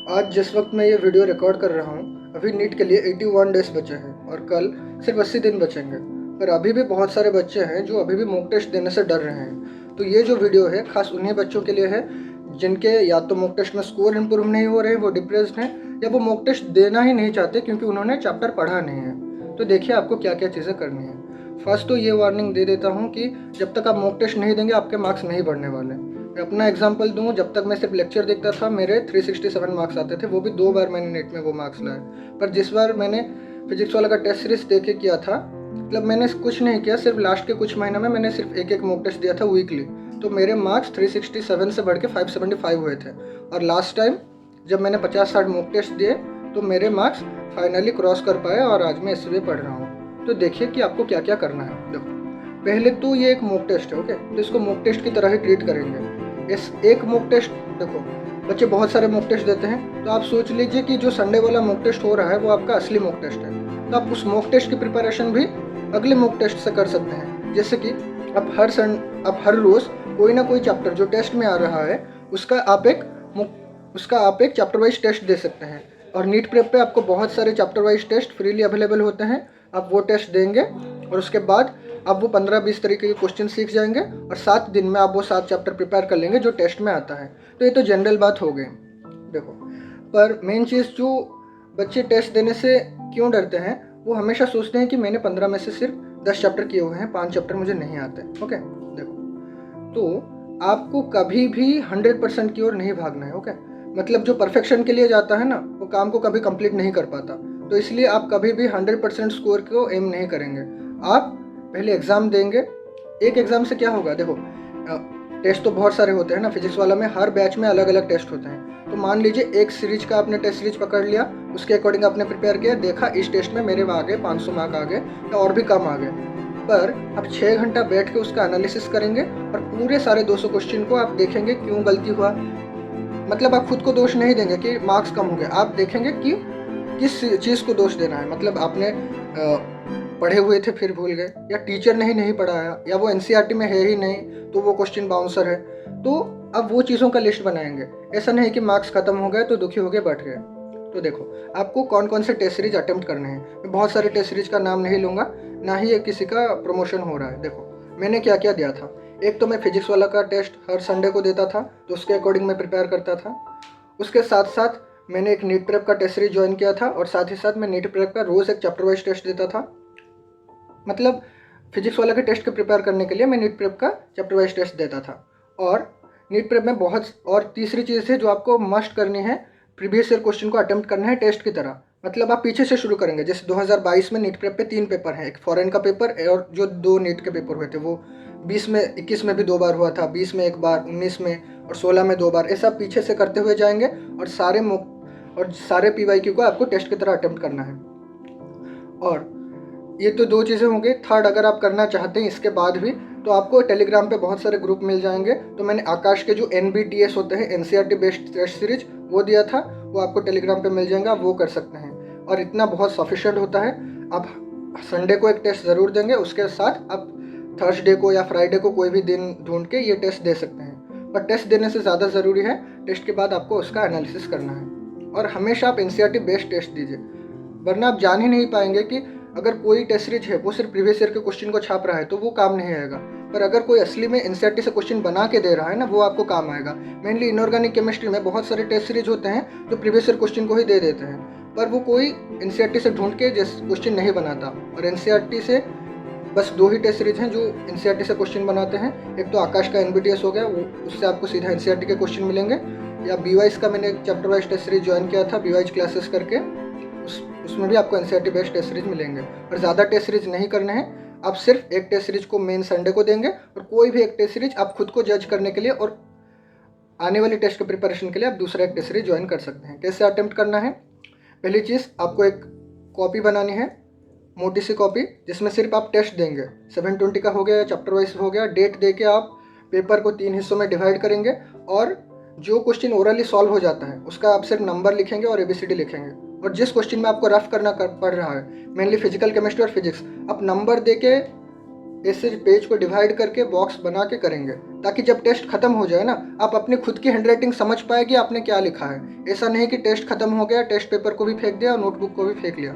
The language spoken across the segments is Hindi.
आज जिस वक्त मैं ये वीडियो रिकॉर्ड कर रहा हूँ, अभी नीट के लिए 81 डेज़ बचे हैं और कल सिर्फ 80 दिन बचेंगे। पर अभी भी बहुत सारे बच्चे हैं जो अभी भी मॉक टेस्ट देने से डर रहे हैं। तो ये जो वीडियो है खास उन्हीं बच्चों के लिए है जिनके या तो मॉक टेस्ट में स्कोर इम्प्रूव नहीं हो रहे, वो डिप्रेस्ड हैं, या वो मॉक टेस्ट देना ही नहीं चाहते क्योंकि उन्होंने चैप्टर पढ़ा नहीं है। तो देखिए आपको क्या क्या चीज़ें करनी है। फर्स्ट तो ये वार्निंग दे देता हूँ कि जब तक आप मॉक टेस्ट नहीं देंगे आपके मार्क्स नहीं बढ़ने वाले। मैं अपना एग्जांपल दूं, जब तक मैं सिर्फ लेक्चर देखता था मेरे 367 मार्क्स आते थे, वो भी 2 बार मैंने नेट में वो मार्क्स लाए। पर जिस बार मैंने फिजिक्स वाला का टेस्ट सीरीज दे के किया था, मतलब मैंने कुछ नहीं किया, सिर्फ लास्ट के कुछ महीने में मैंने सिर्फ एक मॉक टेस्ट दिया था वीकली, तो मेरे मार्क्स 367 से बढ़ के 575 हुए थे। और लास्ट टाइम जब मैंने 50-60 मॉक टेस्ट दिए तो मेरे मार्क्स फाइनली क्रॉस कर पाए और आज मैं इसलिए पढ़ रहा हूँ। तो देखिए कि आपको क्या क्या करना है। देखो, पहले तो ये एक मॉक टेस्ट है, ओके, तो इसको मॉक टेस्ट की तरह ही ट्रीट करेंगे। इस एक मॉक टेस्ट, देखो बच्चे बहुत सारे मॉक टेस्ट देते हैं, तो आप सोच लीजिए कि जो संडे वाला मॉक टेस्ट हो रहा है वो आपका असली मॉक टेस्ट है। तो आप उस मॉक टेस्ट की प्रिपरेशन भी अगले मॉक टेस्ट से कर सकते हैं। जैसे कि आप हर रोज़ कोई ना कोई चैप्टर जो टेस्ट में आ रहा है उसका आप एक चैप्टर वाइज टेस्ट दे सकते हैं। और नीट प्रेप पे आपको बहुत सारे chapter wise test freely available होते हैं। आप वो टेस्ट देंगे और उसके बाद आप वो 15-20 तरीके के क्वेश्चन सीख जाएंगे और 7 दिन में आप वो 7 चैप्टर प्रिपेयर कर लेंगे जो टेस्ट में आता है। तो ये तो जनरल बात हो गई। देखो, पर मेन चीज़ जो बच्चे टेस्ट देने से क्यों डरते हैं, वो हमेशा सोचते हैं कि मैंने 15 में से सिर्फ 10 चैप्टर किए हुए हैं, 5 चैप्टर मुझे नहीं आते। ओके, देखो, तो आपको कभी भी 100% की ओर नहीं भागना है। ओके, मतलब जो परफेक्शन के लिए जाता है ना, वो काम को कभी कंप्लीट नहीं कर पाता। तो इसलिए आप कभी भी 100% स्कोर को एम नहीं करेंगे। आप पहले एग्ज़ाम देंगे। एक एग्ज़ाम से क्या होगा, देखो टेस्ट तो बहुत सारे होते हैं ना, फिजिक्स वाला में हर बैच में अलग अलग टेस्ट होते हैं। तो मान लीजिए एक सीरीज का आपने टेस्ट सीरीज पकड़ लिया, उसके अकॉर्डिंग आपने प्रिपेयर किया, देखा इस टेस्ट में मेरे आ गए 500 मार्क आ गए या और भी कम आ गए। पर आप 6 घंटा बैठ के उसका एनालिसिस करेंगे और पूरे सारे 200 क्वेश्चन को आप देखेंगे क्यों गलती हुआ। मतलब आप खुद को दोष नहीं देंगे कि मार्क्स कम हो गए, आप देखेंगे कि किस चीज़ को दोष देना है। मतलब आपने पढ़े हुए थे फिर भूल गए, या टीचर ने ही नहीं पढ़ाया, या वो एनसीईआरटी में है ही नहीं तो वो क्वेश्चन बाउंसर है। तो अब वो चीज़ों का लिस्ट बनाएंगे। ऐसा नहीं कि मार्क्स खत्म हो गए तो दुखी हो गए बैठ गए। तो देखो आपको कौन कौन से टेस्ट सीरीज अटेम्प्ट करने हैं। मैं बहुत सारे टेस्ट सीरीज का नाम नहीं लूँगा, ना ही ये किसी का प्रमोशन हो रहा है। देखो मैंने क्या क्या दिया था। एक तो मैं फिजिक्स वाला का टेस्ट हर संडे को देता था, तो उसके अकॉर्डिंग मैं प्रिपेयर करता था। उसके साथ साथ मैंने एक नीट प्रेप का टेस्ट सीरीज ज्वाइन किया था और साथ ही साथ मैं नीट प्रेप का रोज़ एक चैप्टर वाइज टेस्ट देता था। मतलब फिजिक्स वाला के टेस्ट के प्रिपेयर करने के लिए मैं नीट प्रेप का चैप्टर वाइज टेस्ट देता था। और नीट प्रेप में बहुत और तीसरी चीज़ है जो आपको मस्ट करनी है, प्रीवियस ईयर क्वेश्चन को अटेम्प्ट करना है टेस्ट की तरह। मतलब आप पीछे से शुरू करेंगे। जैसे 2022 में नीट प्रेप पे 3 पेपर हैं, एक फॉरेन का पेपर और जो 2 नीट के पेपर हुए थे, वो 20 में 21 में भी 2 बार हुआ था, 20 में 1 बार, 19 में और 16 में 2 बार। ऐसा पीछे से करते हुए जाएंगे और सारे PYQ को आपको टेस्ट की तरह अटेम्प्ट करना है। और ये तो 2 चीज़ें होंगी। थर्ड, अगर आप करना चाहते हैं इसके बाद भी, तो आपको टेलीग्राम पे बहुत सारे ग्रुप मिल जाएंगे। तो मैंने आकाश के जो NBTS होते हैं, NCERT बेस्ड टेस्ट सीरीज, वो दिया था, वो आपको टेलीग्राम पे मिल जाएगा, वो कर सकते हैं। और इतना बहुत सफिशेंट होता है। आप संडे को एक टेस्ट ज़रूर देंगे, उसके साथ आप थर्सडे को या फ्राइडे को कोई भी दिन ढूंढ के ये टेस्ट दे सकते हैं। पर टेस्ट देने से ज़्यादा ज़रूरी है टेस्ट के बाद आपको उसका एनालिसिस करना है। और हमेशा आप NCERT बेस्ड टेस्ट दीजिए, वरना आप जान ही नहीं पाएंगे कि अगर कोई टेस्ट सीरीज है वो सिर्फ प्रीवियस ईयर के क्वेश्चन को छाप रहा है तो वो काम नहीं आएगा। पर अगर कोई असली में NCERT से क्वेश्चन बना के दे रहा है ना, वो आपको काम आएगा। मेनली इनऑर्गेनिक केमिस्ट्री में बहुत सारे टेस्ट सीरीज होते हैं जो प्रीवियस ईयर क्वेश्चन को ही दे देते हैं, पर वो कोई NCERT से ढूंढ के क्वेश्चन नहीं बनाता। और NCERT से बस 2 ही टेस्ट सीरीज हैं जो NCERT से क्वेश्चन बनाते हैं। एक तो आकाश का NBTS हो गया, वो उससे आपको सीधा NCERT के क्वेश्चन मिलेंगे, या BWIS का मैंने एक chapter wise test series join किया था, BWIS क्लासेस करके, उसमें भी आपको NCERT बेस्ड टेस्ट सीरीज मिलेंगे। और ज़्यादा टेस्ट सीरीज नहीं करने हैं, आप सिर्फ एक टेस्ट सीरीज को मेन संडे को देंगे और कोई भी एक टेस्ट सीरीज आप खुद को जज करने के लिए और आने वाली टेस्ट के प्रिपरेशन के लिए आप दूसरा एक टेस्ट सीरीज ज्वाइन कर सकते हैं। कैसे अटेम्प्ट करना है, पहली चीज़ आपको एक कॉपी बनानी है, मोटी सी कॉपी, जिसमें सिर्फ आप टेस्ट देंगे। 720 का हो गया, चैप्टर वाइज हो गया, डेट दे के आप पेपर को 3 हिस्सों में डिवाइड करेंगे और जो क्वेश्चन ओरली सॉल्व हो जाता है उसका आप सिर्फ नंबर लिखेंगे और ABCD लिखेंगे। और जिस क्वेश्चन में आपको रफ करना पड़ रहा है, मेनली फिजिकल केमिस्ट्री और फिजिक्स, आप नंबर दे के ऐसे पेज को डिवाइड करके बॉक्स बना के करेंगे, ताकि जब टेस्ट खत्म हो जाए ना, आप अपनी खुद की हैंडराइटिंग समझ पाए कि आपने क्या लिखा है। ऐसा नहीं कि टेस्ट खत्म हो गया, टेस्ट पेपर को भी फेंक दिया और नोटबुक को भी फेंक लिया।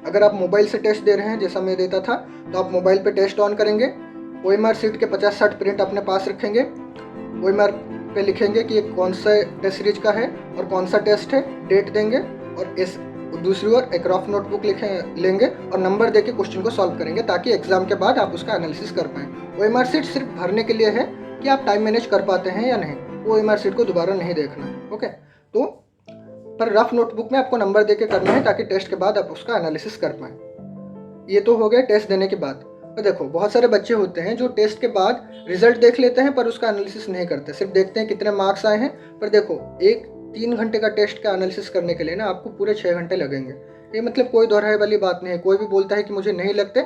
अगर आप मोबाइल से टेस्ट दे रहे हैं, जैसा मैं देता था, तो आप मोबाइल पे टेस्ट ऑन करेंगे, OMR शीट के 50-60 प्रिंट अपने पास रखेंगे, OMR पे लिखेंगे कि ये कौन सा टेस्ट सीरीज का है और कौन सा टेस्ट है, डेट देंगे, और इस दूसरी ओर एक रफ नोटबुक लेंगे और नंबर देके क्वेश्चन को सॉल्व करेंगे, ताकि एग्जाम के बाद आप उसका एनालिसिस कर पाएँ। OMR शीट सिर्फ भरने के लिए है कि आप टाइम मैनेज कर पाते हैं या नहीं, वो OMR शीट को दोबारा नहीं देखना। ओके, तो पर रफ नोटबुक में आपको नंबर देके करना है, ताकि टेस्ट के बाद आप उसका एनालिसिस कर पाएँ। ये तो हो गया टेस्ट देने के बाद। और देखो, बहुत सारे बच्चे होते हैं जो टेस्ट के बाद रिजल्ट देख लेते हैं पर उसका एनालिसिस नहीं करते, सिर्फ देखते हैं कितने मार्क्स आए हैं। पर देखो, 3 घंटे का टेस्ट का एनालिसिस करने के लिए ना आपको पूरे 6 घंटे लगेंगे। ये मतलब कोई दोहराए वाली बात नहीं है। कोई भी बोलता है कि मुझे नहीं लगते,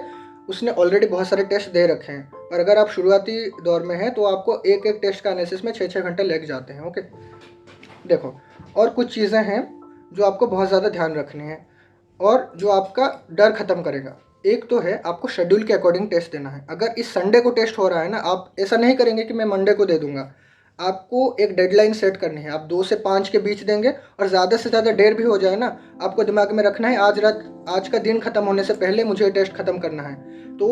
उसने ऑलरेडी बहुत सारे टेस्ट दे रखे हैं। पर अगर आप शुरुआती दौर में हैं तो आपको एक टेस्ट का एनालिसिस में 6-6 घंटे लग जाते हैं। ओके, देखो, और कुछ चीज़ें हैं जो आपको बहुत ज़्यादा ध्यान रखनी है और जो आपका डर ख़त्म करेगा। एक तो है, आपको शेड्यूल के अकॉर्डिंग टेस्ट देना है। अगर इस संडे को टेस्ट हो रहा है ना, आप ऐसा नहीं करेंगे कि मैं मंडे को दे दूंगा। आपको एक डेडलाइन सेट करनी है। आप 2 से 5 के बीच देंगे, और ज़्यादा से ज़्यादा देर भी हो जाए ना, आपको दिमाग में रखना है आज का दिन ख़त्म होने से पहले मुझे टेस्ट ख़त्म करना है। तो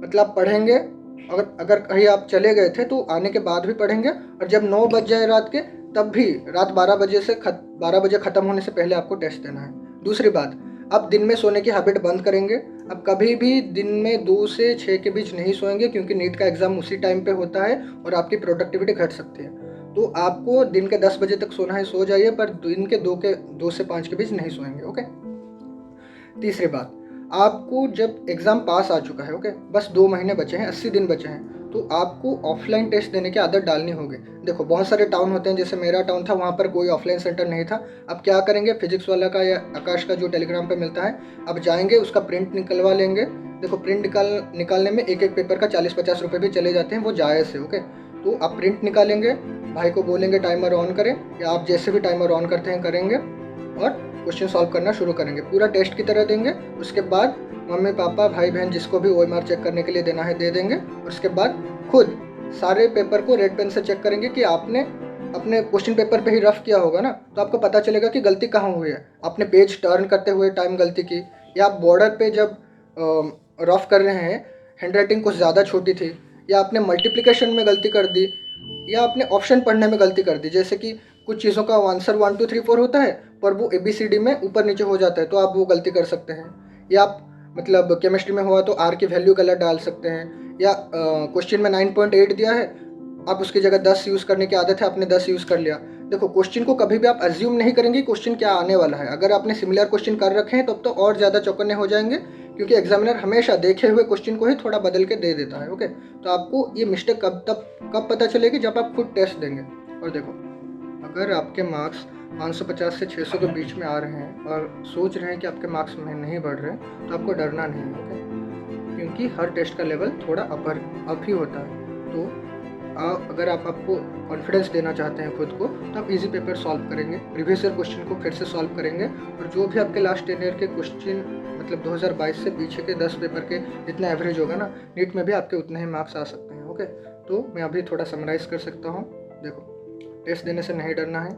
मतलब पढ़ेंगे, अगर कहीं आप चले गए थे तो आने के बाद भी पढ़ेंगे, और जब 9 बज जाए रात के, तब भी रात 12 बजे ख़त्म होने से पहले आपको टेस्ट देना है। दूसरी बात, आप दिन में सोने की हैबिट बंद करेंगे। अब कभी भी दिन में 2 से 6 के बीच नहीं सोएंगे, क्योंकि नीट का एग्ज़ाम उसी टाइम पे होता है और आपकी प्रोडक्टिविटी घट सकती है। तो आपको दिन के 10 बजे तक सोना है, सो जाइए, पर दिन के 2 से 5 के बीच नहीं सोएंगे। ओके, तीसरी बात, आपको जब एग्ज़ाम पास आ चुका है, ओके, बस 2 महीने बचे हैं, 80 दिन बचे हैं, तो आपको ऑफलाइन टेस्ट देने की आदत डालनी होगी। देखो, बहुत सारे टाउन होते हैं, जैसे मेरा टाउन था, वहाँ पर कोई ऑफलाइन सेंटर नहीं था। अब क्या करेंगे, फिजिक्स वाला का या आकाश का जो टेलीग्राम पे मिलता है, अब जाएंगे, उसका प्रिंट निकलवा लेंगे। देखो, प्रिंट निकालने में एक पेपर का 40-50 रुपये भी चले जाते हैं, वो जायज़ है। ओके, तो आप प्रिंट निकालेंगे, भाई को बोलेंगे टाइमर ऑन करें, या आप जैसे भी टाइमर ऑन करते हैं करेंगे, और क्वेश्चन सॉल्व करना शुरू करेंगे, पूरा टेस्ट की तरह देंगे। उसके बाद मम्मी पापा भाई बहन जिसको भी OMR चेक करने के लिए देना है दे देंगे। उसके बाद खुद सारे पेपर को रेड पेन से चेक करेंगे कि आपने अपने क्वेश्चन पेपर पे ही रफ किया होगा ना, तो आपको पता चलेगा कि गलती कहाँ हुई है। आपने पेज टर्न करते हुए टाइम गलती की, या आप बॉर्डर पे जब रफ कर रहे हैं हैंडराइटिंग कुछ ज़्यादा छोटी थी, या आपने मल्टीप्लिकेशन में गलती कर दी, या आपने ऑप्शन पढ़ने में गलती कर दी। जैसे कि कुछ चीज़ों का आंसर 1 2 3 4 होता है, पर वो ABCD में ऊपर नीचे हो जाता है, तो आप वो गलती कर सकते हैं। या आप मतलब केमिस्ट्री में हुआ तो R की वैल्यू गलत डाल सकते हैं, या क्वेश्चन में 9.8 दिया है, आप उसकी जगह 10 यूज़ करने की आदत है, आपने 10 यूज़ कर लिया। देखो, क्वेश्चन को कभी भी आप अज्यूम नहीं करेंगे क्वेश्चन क्या आने वाला है। अगर आपने सिमिलर क्वेश्चन कर रखे हैं तब तो और ज़्यादा चौकन्ने हो जाएंगे, क्योंकि एग्जामिनर हमेशा देखे हुए क्वेश्चन को ही थोड़ा बदल के दे देता है। ओके, तो आपको ये मिस्टेक कब पता चलेगी, जब आप खुद टेस्ट देंगे। और देखो, अगर आपके मार्क्स 550 से 600 के बीच में आ रहे हैं और सोच रहे हैं कि आपके मार्क्स में नहीं बढ़ रहे, तो आपको डरना नहीं है। ओके, क्योंकि हर टेस्ट का लेवल थोड़ा अप ही होता है। तो अगर आपको कॉन्फिडेंस देना चाहते हैं खुद को, तो आप इजी पेपर सॉल्व करेंगे, प्रीवियस ईयर क्वेश्चन को फिर से सॉल्व करेंगे, और जो भी आपके लास्ट 10 ईयर के क्वेश्चन मतलब 2022 से पीछे के 10 पेपर के जितना एवरेज होगा ना, नीट में भी आपके उतने ही मार्क्स आ सकते हैं। ओके, तो मैं अभी थोड़ा समराइज़ कर सकता हूँ। देखो, टेस्ट देने से नहीं डरना है।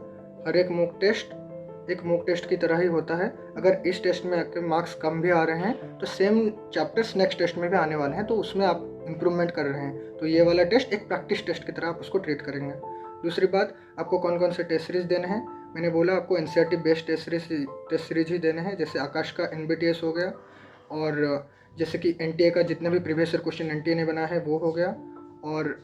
हर एक मॉक टेस्ट की तरह ही होता है। अगर इस टेस्ट में आपके मार्क्स कम भी आ रहे हैं, तो सेम चैप्टर्स नेक्स्ट टेस्ट में भी आने वाले हैं, तो उसमें आप इम्प्रूवमेंट कर रहे हैं, तो ये वाला टेस्ट एक प्रैक्टिस टेस्ट की तरह आप उसको ट्रीट करेंगे। दूसरी बात, आपको कौन कौन से टेस्ट सीरीज देने हैं, मैंने बोला आपको NCERT बेस्ड टेस्ट सीरीज ही देने हैं। जैसे आकाश का NBTS हो गया, और जैसे कि NTA का जितने भी प्रीवियस ईयर क्वेश्चन NTA ने बनाया है वो हो गया, और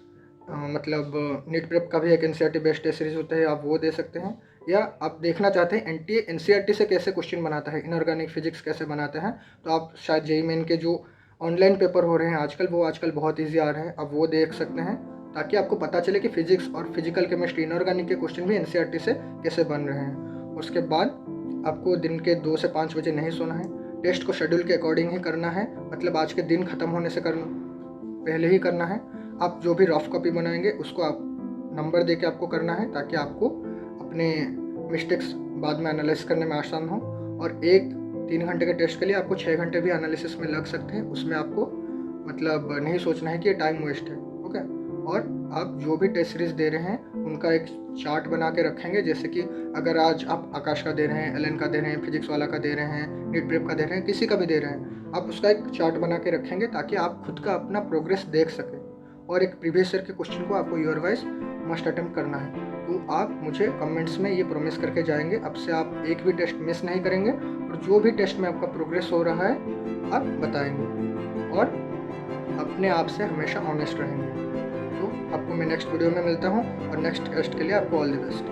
मतलब नीट प्रेप का भी एक NCERT बेस्ड टेस्ट सीरीज होता है, आप वो दे सकते हैं। या आप देखना चाहते हैं NTA NCERT से कैसे क्वेश्चन बनाता है, इनऑर्गेनिक फिजिक्स कैसे बनाते हैं, तो आप शायद JEE मेन के जो ऑनलाइन पेपर हो रहे हैं आजकल, वो आजकल बहुत ईजी आ रहे हैं, आप वो देख सकते हैं, ताकि आपको पता चले कि फिजिक्स और फिजिकल केमिस्ट्री इनऑर्गेनिक के क्वेश्चन भी NCERT से कैसे बन रहे हैं। उसके बाद आपको दिन के 2 से 5 बजे नहीं सोना है। टेस्ट को शेड्यूल के अकॉर्डिंग ही करना है, मतलब आज के दिन ख़त्म होने से पहले ही करना है। आप जो भी रफ कॉपी बनाएंगे उसको आप नंबर दे के आपको करना है, ताकि आपको अपने मिस्टेक्स बाद में एनालिसिस करने में आसान हो। और 3 घंटे के टेस्ट के लिए आपको 6 घंटे भी एनालिसिस में लग सकते हैं। उसमें आपको मतलब नहीं सोचना है कि ये टाइम वेस्ट है। ओके, और आप जो भी टेस्ट सीरीज दे रहे हैं उनका एक चार्ट बना के रखेंगे। जैसे कि अगर आज आप आकाश का दे रहे हैं, एलन का दे रहे हैं, फिजिक्स वाला का दे रहे हैं, नीट प्रेप का दे रहे हैं, किसी का भी दे रहे हैं, आप उसका एक चार्ट बना के रखेंगे ताकि आप खुद का अपना प्रोग्रेस देख सकें। और एक प्रीवियस ईयर के क्वेश्चन को आपको ईयर वाइज मस्ट अटेम्प्ट करना है। तो आप मुझे कमेंट्स में ये प्रॉमिस करके जाएंगे, अब से आप एक भी टेस्ट मिस नहीं करेंगे और जो भी टेस्ट में आपका प्रोग्रेस हो रहा है आप बताएंगे और अपने आप से हमेशा ऑनेस्ट रहेंगे। तो आपको मैं नेक्स्ट वीडियो में मिलता हूँ और नेक्स्ट टेस्ट के लिए आपको ऑल द बेस्ट।